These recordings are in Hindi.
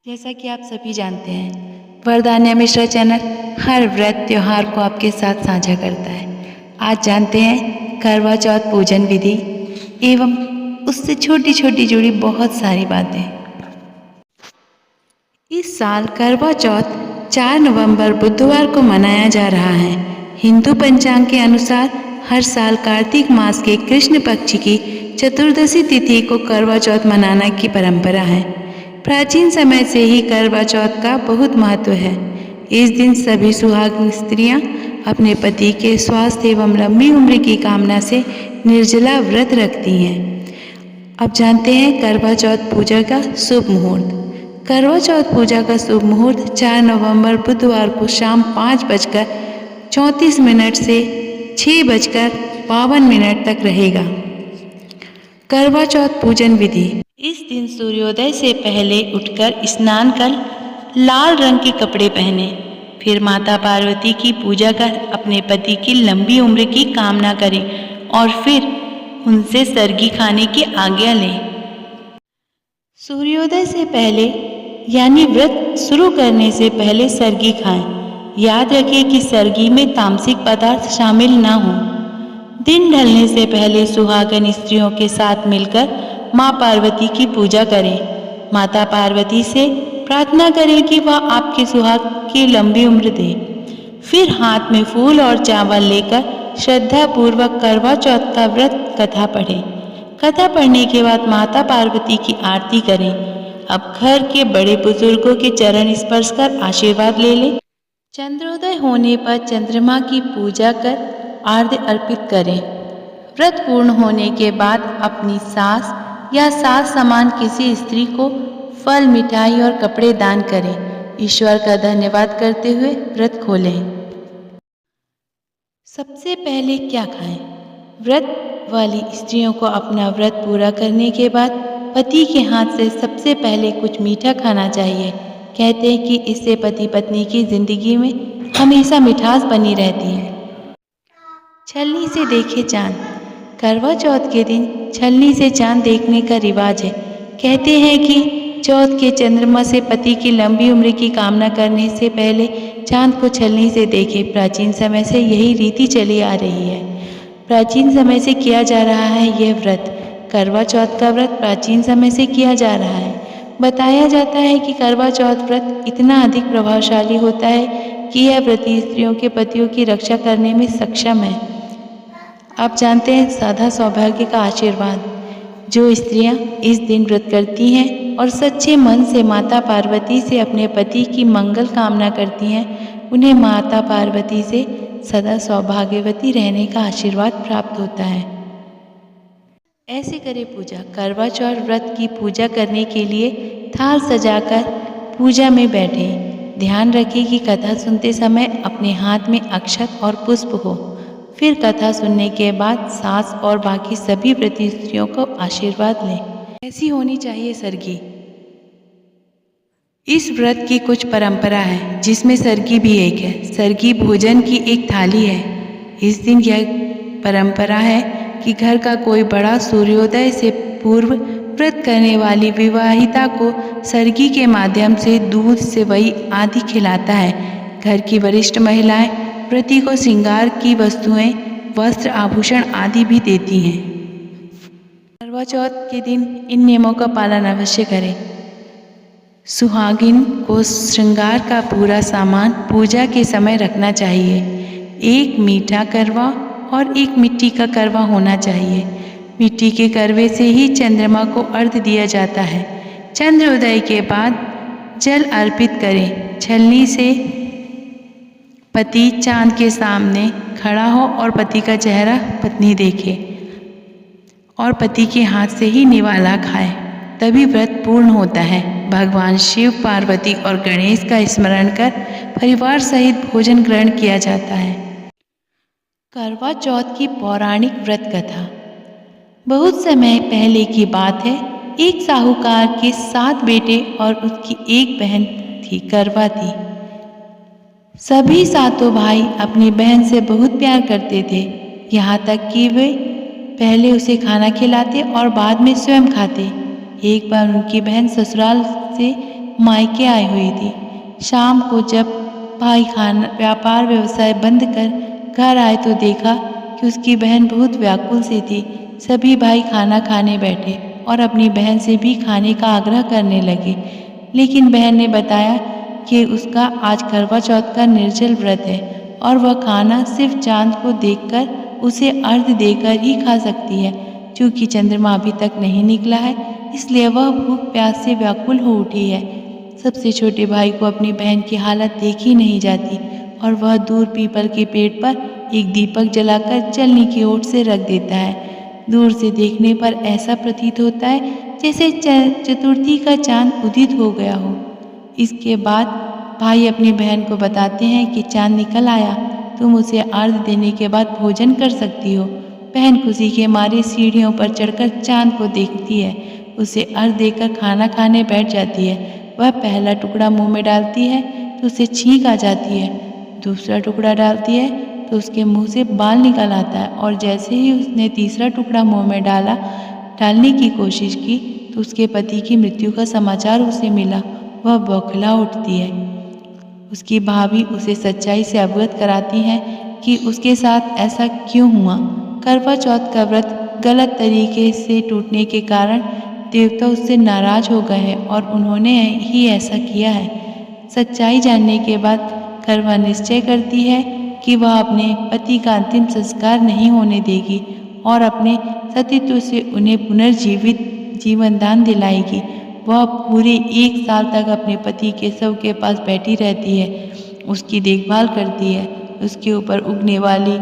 जैसा कि आप सभी जानते हैं, वरदान्या मिश्रा चैनल हर व्रत त्योहार को आपके साथ साझा करता है। आज जानते हैं करवा चौथ पूजन विधि एवं उससे छोटी छोटी जुड़ी बहुत सारी बातें। इस साल करवा चौथ 4 नवंबर बुधवार को मनाया जा रहा है। हिंदू पंचांग के अनुसार हर साल कार्तिक मास के कृष्ण पक्ष की चतुर्दशी तिथि को करवा चौथ मनाने की परंपरा है। प्राचीन समय से ही करवा चौथ का बहुत महत्व है। इस दिन सभी सुहागिन स्त्रियां अपने पति के स्वास्थ्य एवं लंबी उम्र की कामना से निर्जला व्रत रखती हैं। अब जानते हैं करवा चौथ पूजा का शुभ मुहूर्त। करवा चौथ पूजा का शुभ मुहूर्त 4 नवंबर बुधवार को शाम 5:34 से 6:52 तक रहेगा। करवा चौथ पूजन विधि। इस दिन सूर्योदय से पहले उठकर स्नान कर लाल रंग के कपड़े पहने, फिर माता पार्वती की पूजा कर अपने पति की लंबी उम्र की कामना करें और फिर उनसे सरगी खाने की आज्ञा लें। सूर्योदय से पहले यानी व्रत शुरू करने से पहले सरगी खाएं। याद रखें कि सरगी में तामसिक पदार्थ शामिल ना हो। दिन ढलने से पहले सुहागन स्त्रियों के साथ मिलकर माँ पार्वती की पूजा करें। माता पार्वती से प्रार्थना करें कि वह आपके सुहाग की लंबी उम्र दे। फिर हाथ में फूल और चावल लेकर श्रद्धापूर्वक करवा चौथ का व्रत कथा पढ़ें। कथा पढ़ने के बाद माता पार्वती की आरती करें। अब घर के बड़े बुजुर्गों के चरण स्पर्श कर आशीर्वाद ले लें। चंद्रोदय होने पर चंद्रमा की पूजा कर आर्घ्य अर्पित करें। व्रत पूर्ण होने के बाद अपनी सास या सास समान किसी स्त्री को फल, मिठाई और कपड़े दान करें। ईश्वर का धन्यवाद करते हुए व्रत खोलें। सबसे पहले क्या खाएं? व्रत वाली स्त्रियों को अपना व्रत पूरा करने के बाद पति के हाथ से सबसे पहले कुछ मीठा खाना चाहिए। कहते हैं कि इससे पति पत्नी की जिंदगी में हमेशा मिठास बनी रहती है। छलनी से देखे चांद। करवा चौथ के दिन छलनी से चांद देखने का रिवाज है। कहते हैं कि चौथ के चंद्रमा से पति की लंबी उम्र की कामना करने से पहले चांद को छलनी से देखें। प्राचीन समय से यही रीति चली आ रही है। प्राचीन समय से किया जा रहा है यह व्रत। करवा चौथ का व्रत प्राचीन समय से किया जा रहा है। बताया जाता है कि करवा चौथ व्रत इतना अधिक प्रभावशाली होता है कि यह व्रती स्त्रियों के पतियों की रक्षा करने में सक्षम है। आप जानते हैं साधा सौभाग्य का आशीर्वाद। जो स्त्रियां इस दिन व्रत करती हैं और सच्चे मन से माता पार्वती से अपने पति की मंगल कामना करती हैं, उन्हें माता पार्वती से सदा सौभाग्यवती रहने का आशीर्वाद प्राप्त होता है। ऐसे करें पूजा। करवा चौथ व्रत की पूजा करने के लिए थाल सजाकर पूजा में बैठें। ध्यान रखें कि कथा सुनते समय अपने हाथ में अक्षत और पुष्प हो। फिर कथा सुनने के बाद सास और बाकी सभी व्रती स्त्रियों को आशीर्वाद लें। कैसी होनी चाहिए सरगी? इस व्रत की कुछ परंपरा है जिसमें सरगी भी एक है। सरगी भोजन की एक थाली है। इस दिन यह परंपरा है कि घर का कोई बड़ा सूर्योदय से पूर्व व्रत करने वाली विवाहिता को सरगी के माध्यम से दूध, सेवई आदि खिलाता है। घर की वरिष्ठ महिलाएं व्रती को श्रृंगार की वस्तुएं, वस्त्र, आभूषण आदि भी देती हैं। करवा चौथ के दिन इन नियमों का पालन अवश्य करें। सुहागिन को श्रृंगार का पूरा सामान पूजा के समय रखना चाहिए। एक मीठा करवा और एक मिट्टी का करवा होना चाहिए। मिट्टी के करवे से ही चंद्रमा को अर्घ्य दिया जाता है। चंद्रोदय के बाद जल अर्पित करें। छलनी से पति चांद के सामने खड़ा हो और पति का चेहरा पत्नी देखे और पति के हाथ से ही निवाला खाए, तभी व्रत पूर्ण होता है। भगवान शिव, पार्वती और गणेश का स्मरण कर परिवार सहित भोजन ग्रहण किया जाता है। करवा चौथ की पौराणिक व्रत कथा। बहुत समय पहले की बात है। एक साहूकार के 7 बेटे और उसकी एक बहन थी, करवा थी। सभी 7 भाई अपनी बहन से बहुत प्यार करते थे, यहाँ तक कि वे पहले उसे खाना खिलाते और बाद में स्वयं खाते। एक बार उनकी बहन ससुराल से मायके आई हुई थी। शाम को जब भाई खाना व्यापार व्यवसाय बंद कर घर आए तो देखा कि उसकी बहन बहुत व्याकुल सी थी। सभी भाई खाना खाने बैठे और अपनी बहन से भी खाने का आग्रह करने लगे, लेकिन बहन ने बताया कि उसका आज करवा चौथ का निर्जल व्रत है और वह खाना सिर्फ चांद को देखकर उसे अर्घ्य देकर ही खा सकती है। चूँकि चंद्रमा अभी तक नहीं निकला है, इसलिए वह भूख प्यास से व्याकुल हो उठी है। सबसे छोटे भाई को अपनी बहन की हालत देखी नहीं जाती और वह दूर पीपल के पेड़ पर एक दीपक जलाकर चलनी की ओर से रख देता है। दूर से देखने पर ऐसा प्रतीत होता है जैसे चतुर्थी का चांद उदित हो गया हो। इसके बाद भाई अपनी बहन को बताते हैं कि चांद निकल आया, तुम उसे अर्घ्य देने के बाद भोजन कर सकती हो। बहन खुशी के मारे सीढ़ियों पर चढ़कर चांद को देखती है, उसे अर्घ्य देकर खाना खाने बैठ जाती है। वह पहला टुकड़ा मुंह में डालती है तो उसे छींक आ जाती है, दूसरा टुकड़ा डालती है तो उसके मुंह से बाल निकल आता है और जैसे ही उसने तीसरा टुकड़ा मुंह में डालने की कोशिश की तो उसके पति की मृत्यु का समाचार उसे मिला। वह बौखला उठती है। उसकी भाभी उसे सच्चाई से अवगत कराती हैं कि उसके साथ ऐसा क्यों हुआ। करवा चौथ का व्रत गलत तरीके से टूटने के कारण देवता उससे नाराज हो गए हैं और उन्होंने ही ऐसा किया है। सच्चाई जानने के बाद करवा निश्चय करती है कि वह अपने पति का अंतिम संस्कार नहीं होने देगी और अपने सतीत्व से उन्हें पुनर्जीवित जीवन दान दिलाएगी। वह पूरे 1 साल तक अपने पति के शव के पास बैठी रहती है, उसकी देखभाल करती है। उसके ऊपर उगने वाली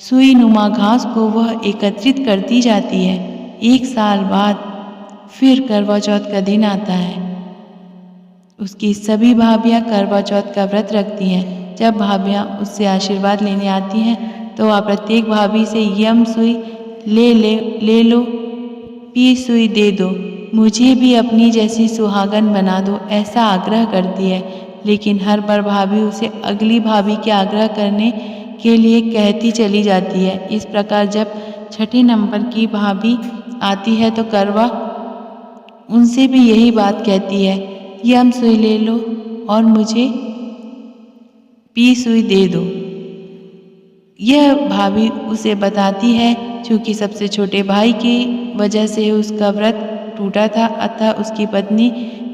सुई नुमा घास को वह एकत्रित करती जाती है। 1 साल बाद फिर करवा चौथ का दिन आता है। उसकी सभी भाभियाँ करवा चौथ का व्रत रखती हैं। जब भाभियाँ उससे आशीर्वाद लेने आती हैं तो वह प्रत्येक भाभी से यम सुई ले लो, पी सुई दे दो, मुझे भी अपनी जैसी सुहागन बना दो, ऐसा आग्रह करती है। लेकिन हर बार भाभी उसे अगली भाभी के आग्रह करने के लिए कहती चली जाती है। इस प्रकार जब छठे नंबर की भाभी आती है तो करवा उनसे भी यही बात कहती है, यम सुई ले लो और मुझे पी सुई दे दो। यह भाभी उसे बताती है क्योंकि सबसे छोटे भाई की वजह से उसका व्रत टूटा था, अतः उसकी पत्नी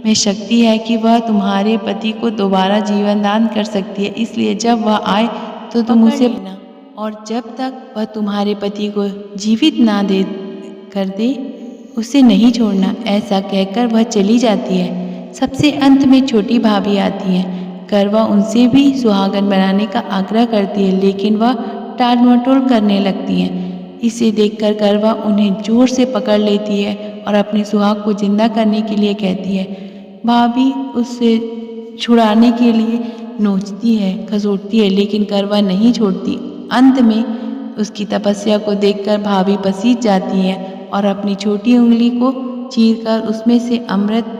में शक्ति है कि वह तुम्हारे पति को दोबारा जीवन दान कर सकती है, इसलिए जब वह आए तो तुम उसे लेना और जब तक वह तुम्हारे पति को जीवित ना दे कर दे उसे नहीं छोड़ना। ऐसा कहकर वह चली जाती है। सबसे अंत में छोटी भाभी आती है। करवा उनसे भी सुहागन बनाने का आग्रह करती है, लेकिन वह टाल मटोल करने लगती हैं। इसे देखकर करवा उन्हें जोर से पकड़ लेती है और अपने सुहाग को जिंदा करने के लिए कहती है। भाभी उससे छुड़ाने के लिए नोचती है, खसोटती है, लेकिन करवा नहीं छोड़ती। अंत में उसकी तपस्या को देखकर भाभी पसीज जाती है और अपनी छोटी उंगली को चीरकर उसमें से अमृत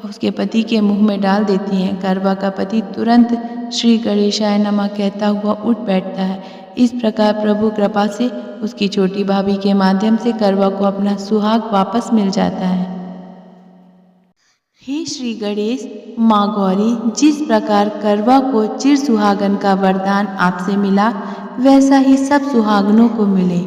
उसके पति के मुंह में डाल देती हैं। करवा का पति तुरंत श्री गणेशाय नमः कहता हुआ उठ बैठता है। इस प्रकार प्रभु कृपा से उसकी छोटी भाभी के माध्यम से करवा को अपना सुहाग वापस मिल जाता है। हे श्री गणेश, माँ गौरी, जिस प्रकार करवा को चिर सुहागन का वरदान आपसे मिला, वैसा ही सब सुहागनों को मिले।